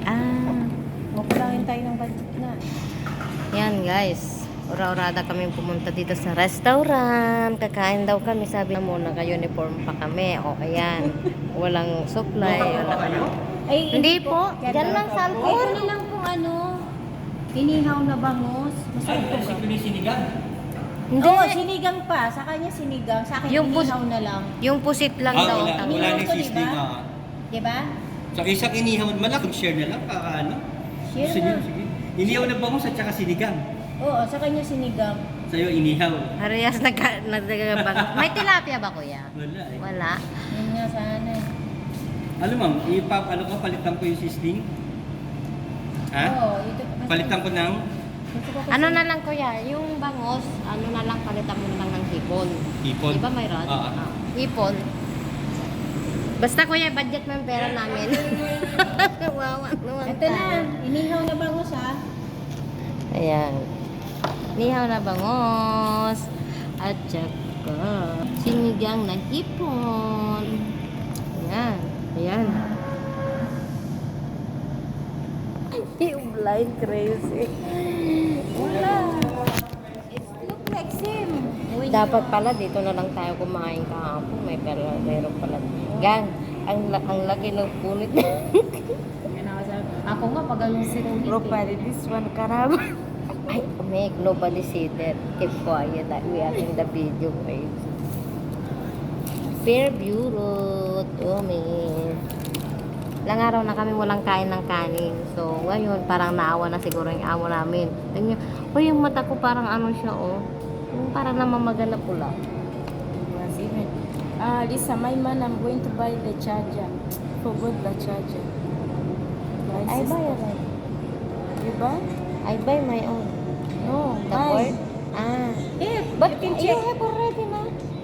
Ah, Makulangin tayo ng budget na. yan guys. Ura-urada kami pumunta dito sa restaurant. Kakain daw kami. Sabi na muna, ka-uniform pa kami. O, ayan. Walang supply. Wala ka na. Ay, Hindi po. Diyan lang sa Ito alcohol. na lang kung ano, inihaw na bangus. Masarap po ba? sinigang. Hindi. Oo, sinigang pa. Sa kanya sinigang. Sa akin Yung inihaw na lang. Yung pusit lang daw. wala. ang Wala Inihaw nang to, sisling. diba? Diba? Sa isang inihaw, malaki share na lang. Kakaano? Share Gusto na. niyo? Sige. Inihaw na bangus at saka sinigang. Oo, sa kanya sinigang. Sa'yo, inihaw. Parehas nagdagabang. May tilapia ba kuya? Wala eh. Wala. Yun nga sana eh. Ano ma'am, palitan ko yung sisling? Ha? Oo, ito pa kasi. Palitan ko ng Gusto ko kasi- Ano na lang kuya, yung bangos, ano na lang palitan mo na lang ng hipon. ipon. Di ba mayroon? Oo. Hipon. Basta kuya, budget mo yung pera namin. Wawa naman Ito na, tayo. inihaw na bangus ha. Ayan. Nihaw na bangos. At saka sinigang na hipon. Ayan. Ayan. Yung blind crazy. Wala. It look like same. Dapat pala dito na lang tayo kumain kahapon. May pera, meron pala. Gang, ang laki ng punit. Yan ako sabi. Ako nga pag yung sinunit Nobody this one karaba. Ay, make nobody see that. Keep quiet that we are in the video page. Fair Bureau. Ilang araw na kami walang kain ng kanin. So, ngayon, parang naawa na siguro yung amo namin. Tingnan nyo, yung mata ko parang ano siya, oh. Yung parang namamaga na pula. Was even Lisa, my man, I'm going to buy the charger. Forgot the charger. My I buy sister. it. You buy? I buy my own. No, The mine. cord? Ah. If, But you can you check. have already na.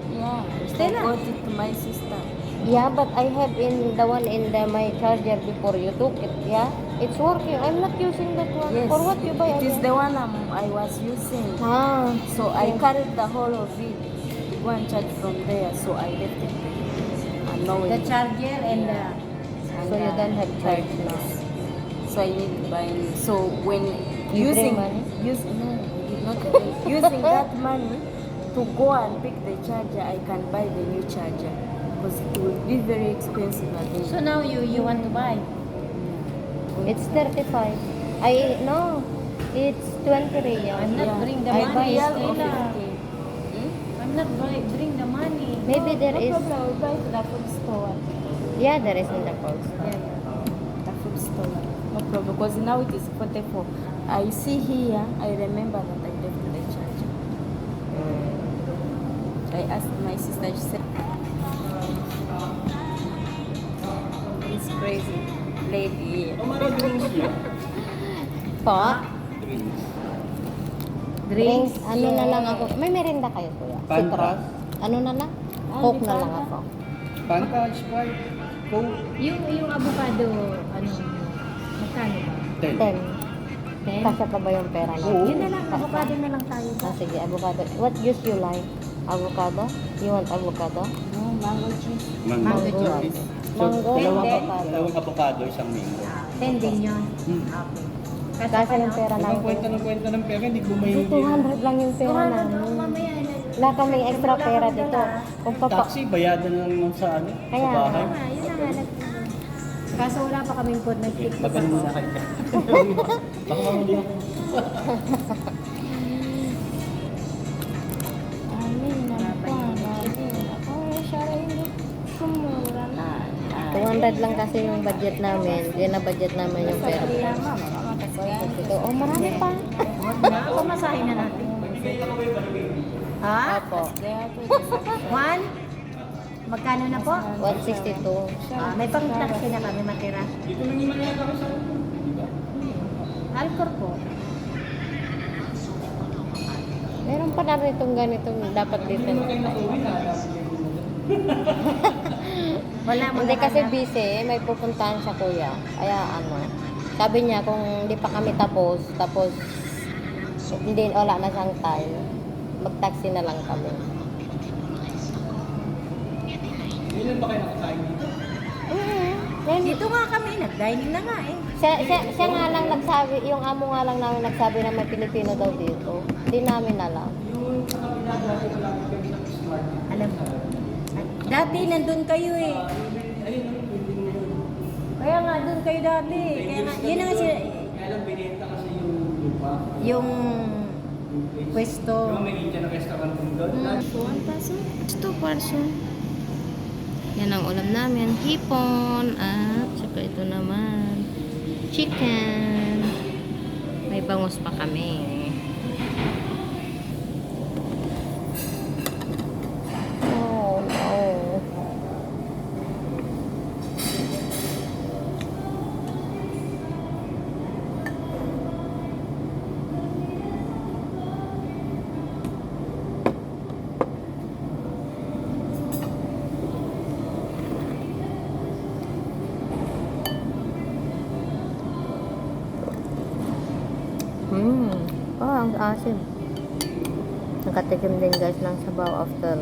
Yeah, Stella. forgot it to my sister. Yeah, but I have in the one in my charger before you took it. Yeah, it's working. I'm not using that one. Yes. For what you buy? It is again? the one I was using. Ah, So I carried the whole of it to go and charge from there. So I left it there. Unknowing. The charger and the... so you don't have charge now. So I need to buy new. So when You using bring money? no, I did not bring. Using that money to go and pick the charger, I can buy the new charger because it will be very expensive again. So now you want to buy? It's 35. I no, it's 20 real. I'm not bring the I money, buy real or Stella. 50. I'm not bring the money. Maybe there No is. problem, I will buy to the food store. Yeah, there is in the post. Yeah, the food store. No problem because now it is 44. I see here, I remember that I left the charger. I asked my sister, she said, it's crazy. Lady. Po? Drinks. Ano na lang ako. May merinda kayo, kuya? Fanta. Citrus? Ano na lang? Coke na lang ako. Fanta, Sprite, Coke. Yung avocado, ano, magkano ba? 10. 10? Kasya pa ba yung pera Oo. natin? Yun na lang, avocado na lang tayo. Ah, sige, avocado. What juice you like? Avocado? You want avocado? No, mango cheese. Mango juice. So, Mango, avocado. dalawang avocado, isang mango. 10 din yun. Hmm. Okay. Kasya yung pera Huwag natin. ng kwenta ng pera, hindi ko Kasi 200 lang yung pera namin. mamaya. Wala kaming extra pera dito. Kung papa... Taxi, bayadan na lang sa ano, Kaya sa bahay. Yun na nga. Kaso wala pa kaming food, nag-click pa Magaling muna kayo. Baka mamuli ako. Amin na pa. Ay, syara hindi sumura na. 200 lang kasi yung budget namin. Hindi na budget namin yung pera. Kaya mama, makakasaya. Ito, oh, marami pa. Pamasahin na natin. Ha? Opo. One? Magkano na po? 162. May pang-taxi na kami matira. Alcor po. Meron pa na rin itong ganitong dapat dito. Wala mo Hindi kasi busy, may pupuntahan siya kuya. Kaya ano, sabi niya kung hindi pa kami tapos hindi, wala na siyang time, mag-taxi na lang kami. Ilan ba kayo nakakain dito? Then, Dito nga kami nag-dining na nga eh. Siya nga lang nagsabi, yung amo nga lang namin nagsabi na may Pilipino daw dito. Hindi namin alam. Alam mo, dati nandun kayo eh. Kaya nga, doon kayo dati. Kaya nga, yun ang sila, Kaya lang binenta kasi yung lupa. yung pwesto. Yung may Indian restaurant kung doon. One person? 2 person. Yan ang ulam namin. Hipon at saka ito naman. Chicken. May bangus pa kami. Oh, no. Oh, ang asim. Nakatikim din guys ng sabaw after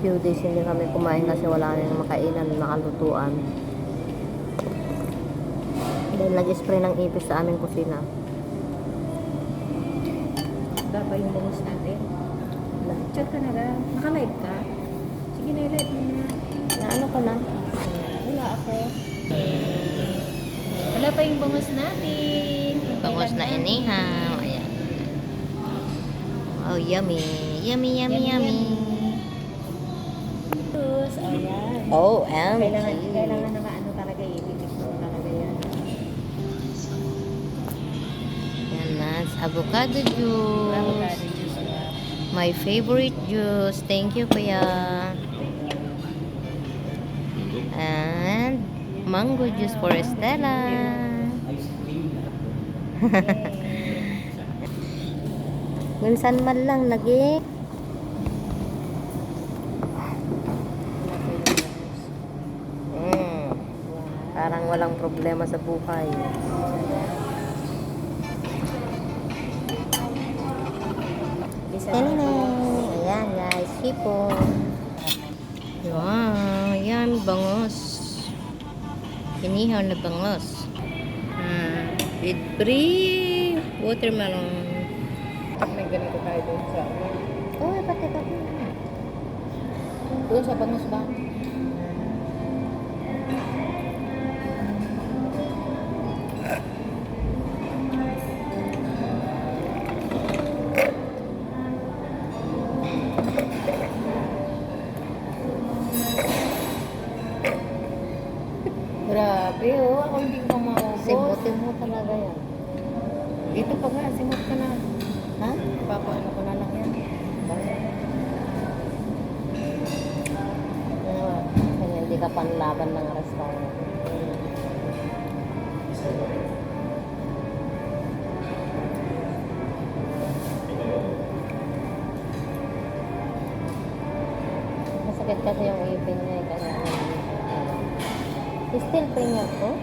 few days hindi kami kumain kasi wala na makainan, nakalutuan. Dahil nag-spray ng ipis sa aming kusina. Baba yung bangus natin. Chat ka na lang. Naka-live ka? Sige na, live mo na. Na ano ka na? Wala ako. Wala pa yung bangus natin. Bangus na inihaw. Ayan. Oh, yummy. Yummy, yummy, yummy. Tapos, ayan. Oh, Kailangan naka-ano talaga eh. Titik mo talaga yan. Yan na. Avocado juice. Avocado juice na. My favorite juice. Thank you, kuya. And mango juice for Estella. Ice cream. Minsan man lang lagi. Parang walang problema sa buhay. Ayan guys, hipon. Wow, yan bangus. Inihaw na bangus. With free watermelon. May ganito tayo doon sa... Oh, pati. Doon sa bangus ba? Grabe oh, ako hindi ko maubos. Simutin mo talaga yan. Dito pa nga, simot ka na. Ha? Papaano ko na lang yan. Kaya hindi ka panlaban ng restaurant. Masakit kasi yung ipin niya eh, kaya still pain yan po?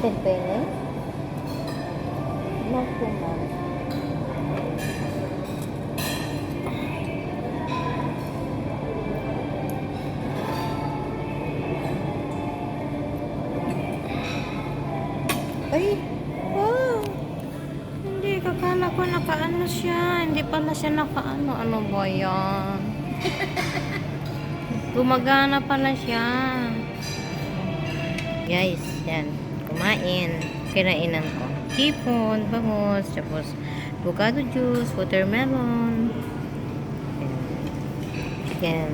Still pain eh? Not too much. Ay! Wow! Hindi, kakala ko nakaano siya. Hindi pala siya nakaano. Ano ba yan? Gumagana pala siya. Guys, yan. Kumain. Kinainan ko. Hipon, bangus, tapos avocado juice, watermelon. Yan.